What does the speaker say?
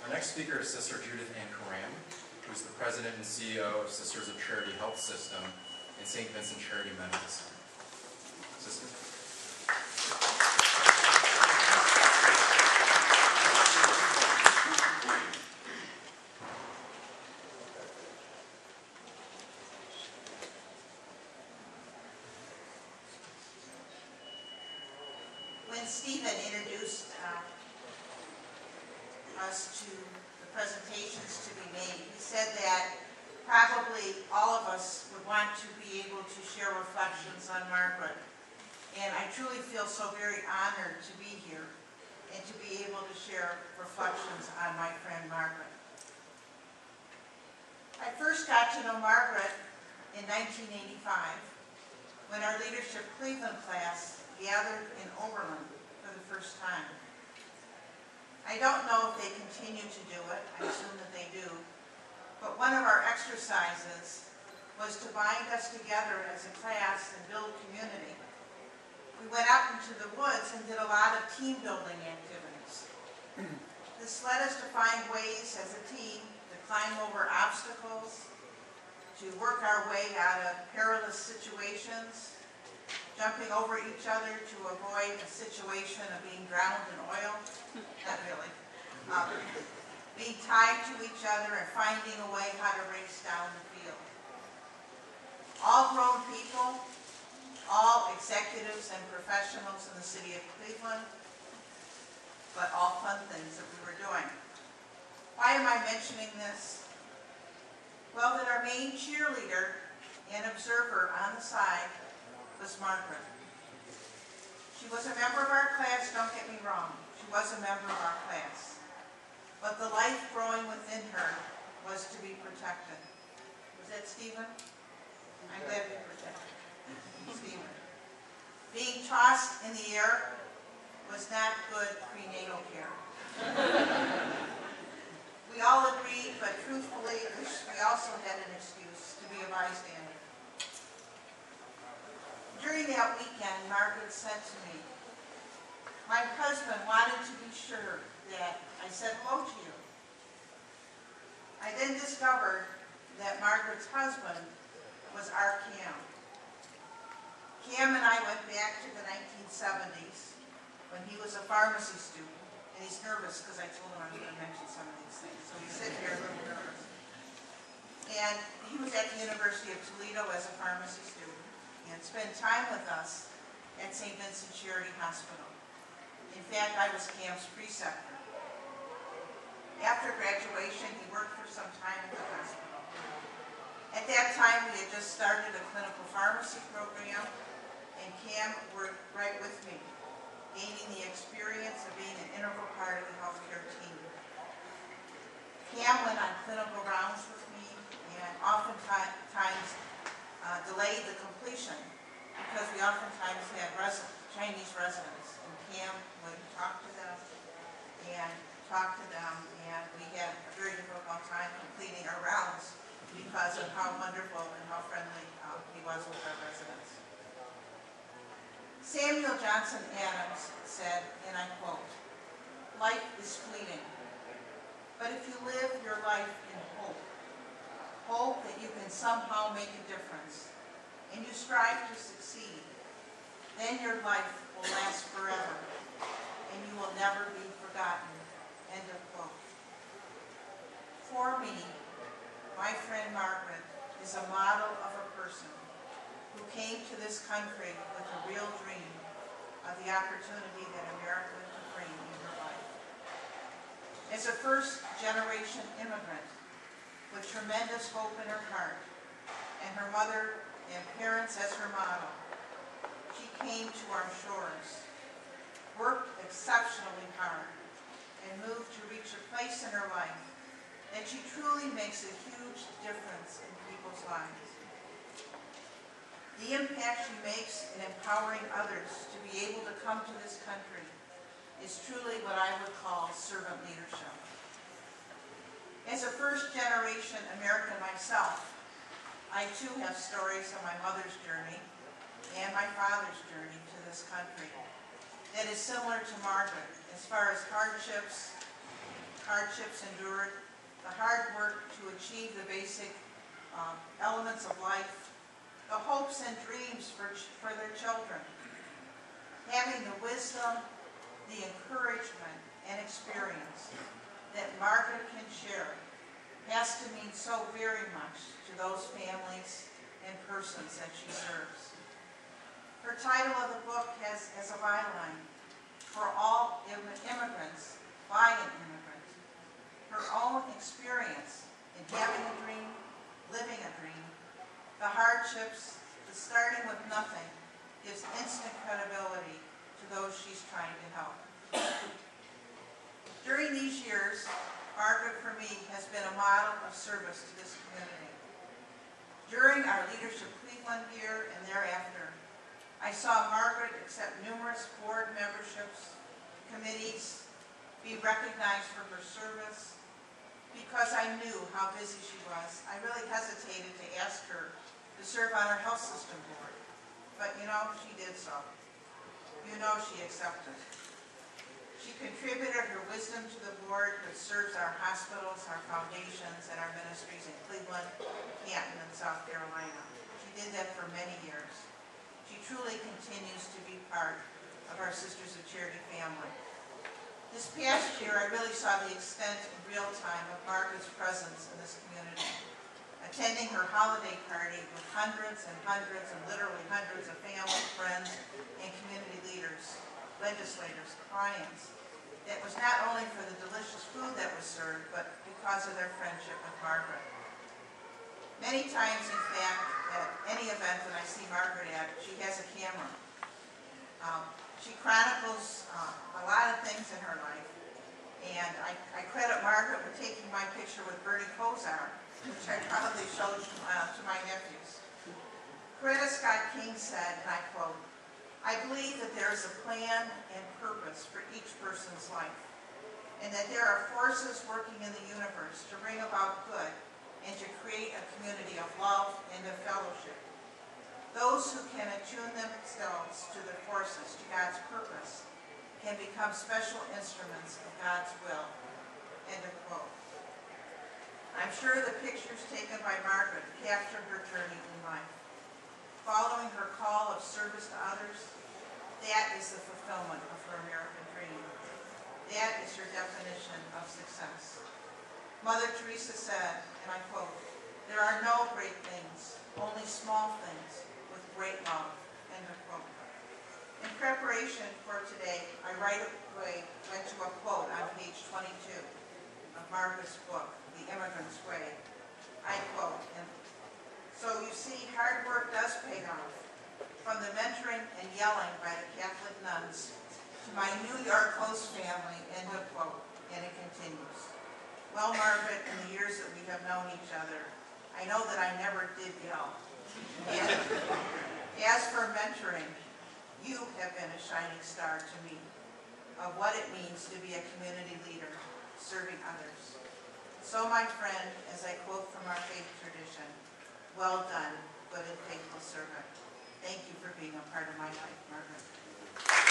Our next speaker is Sister Judith and Karam, who is the President and CEO of Sisters of Charity Health System and St. Vincent Charity Medical Center. Sister? When Stephen introduced us to the presentations to be made, he said that probably all of us would want to be able to share reflections on Margaret. And I truly feel so very honored to be here and to be able to share reflections on my friend Margaret. I first got to know Margaret in 1985 when our Leadership Cleveland class gathered in Oberlin for the first time. I don't know if they continue to do it, I assume that they do, but one of our exercises was to bind us together as a class and build community. We went out into the woods and did a lot of team building activities. This led us to find ways as a team to climb over obstacles, to work our way out of perilous situations, jumping over each other to avoid a situation of being drowned in oil, not really, being tied to each other and finding a way how to race down the field. All grown people, all executives and professionals in the city of Cleveland, but all fun things that we were doing. Why am I mentioning this? Well, that our main cheerleader and observer on the side was Margaret. She was a member of our class, don't get me wrong. She was a member of our class. But the life growing within her was to be protected. Was that Stephen? I'm glad to be protected. Stephen. Being tossed in the air was not good prenatal care. We all agreed, but truthfully, we also had an excuse to be a bystander. During that weekend, Margaret said to me, my husband wanted to be sure that I said hello to you. I then discovered that Margaret's husband was our Cam. Cam and I went back to the 1970s when he was a pharmacy student, and he's nervous because I told him I was going to mention some of these things, so he's sitting here a little nervous. And he was at the University of Toledo as a pharmacy student and spent time with us at St. Vincent Charity Hospital. In fact, I was Cam's preceptor. After graduation, he worked for some time at the hospital. At that time, we had just started a clinical pharmacy program, and Cam worked right with me, gaining the experience of being an integral part of the healthcare team. Cam went on clinical rounds with me and oftentimes delayed the completion because we oftentimes had Chinese residents, and Cam would talk to them, and we had a very difficult time completing our rounds because of how wonderful and how friendly he was with our residents. Samuel Johnson Adams said, and I quote, "Life is fleeting, but if you live your life in hope, hope that you can somehow make a difference, and you strive to succeed, then your life will last forever, and you will never be forgotten." End of quote. For me, my friend Margaret is a model of a person who came to this country with a real dream of the opportunity that America could bring in her life. As a first-generation immigrant with tremendous hope in her heart, and her mother and parents as her model, she came to our shores, worked exceptionally hard, and moved to reach a place in her life that she truly makes a huge difference in people's lives. The impact she makes in empowering others to be able to come to this country is truly what I would call servant leadership. As a first-generation American myself, I too have stories of my mother's journey and my father's journey to this country that is similar to Margaret as far as hardships, hardships endured, the hard work to achieve the basic elements of life, the hopes and dreams for their children, having the wisdom, the encouragement, and experience that Margaret can share has to mean so very much to those families and persons that she serves. Her title of the book has as a byline, For All Immigrants, by an Immigrant. Her own experience in having a dream, living a dream, the hardships, the starting with nothing, gives instant credibility to those she's trying to help. During these years, Margaret, for me, has been a model of service to this community. During our Leadership Cleveland year and thereafter, I saw Margaret accept numerous board memberships, committees, be recognized for her service. Because I knew how busy she was, I really hesitated to ask her to serve on our health system board. But you know, she did so. You know she accepted. She contributed her wisdom to the board, which serves our hospitals, our foundations, and our ministries in Cleveland, Canton, and South Carolina. She did that for many years. She truly continues to be part of our Sisters of Charity family. This past year, I really saw the extent in real time of Margaret's presence in this community. Attending her holiday party with hundreds and hundreds and literally hundreds of family, friends, and community leaders, legislators, clients. It was not only for the delicious food that was served, but because of their friendship with Margaret. Many times, in fact, at any event that I see Margaret at, she has a camera. She chronicles a lot of things in her life, and I credit Margaret with taking my picture with Bertie Kosar, which I probably showed to my nephews. Coretta Scott King said, and I quote, "I believe that there is a plan and purpose for each person's life, and that there are forces working in the universe to bring about good and to create a community of love and of fellowship. Those who can attune themselves to the forces, to God's purpose, can become special instruments of God's will." End of quote. I'm sure the pictures taken by Margaret capture her journey in life. Following her call of service to others, that is the fulfillment of her American dream. That is her definition of success. Mother Teresa said, and I quote, "There are no great things, only small things with great love." End of quote. In preparation for today, I right away went to a quote on page 22 of Margaret's book, The Immigrant's Way. I quote, and so you see, hard work does pay off. From the mentoring and yelling by the Catholic nuns to my New York host family, end of quote, and it continues. Well, Margaret, in the years that we have known each other, I know that I never did yell. And as for mentoring, you have been a shining star to me of what it means to be a community leader, serving others. So, my friend, as I quote from our faith tradition, well done, good and faithful servant. Thank you for being a part of my life, Margaret.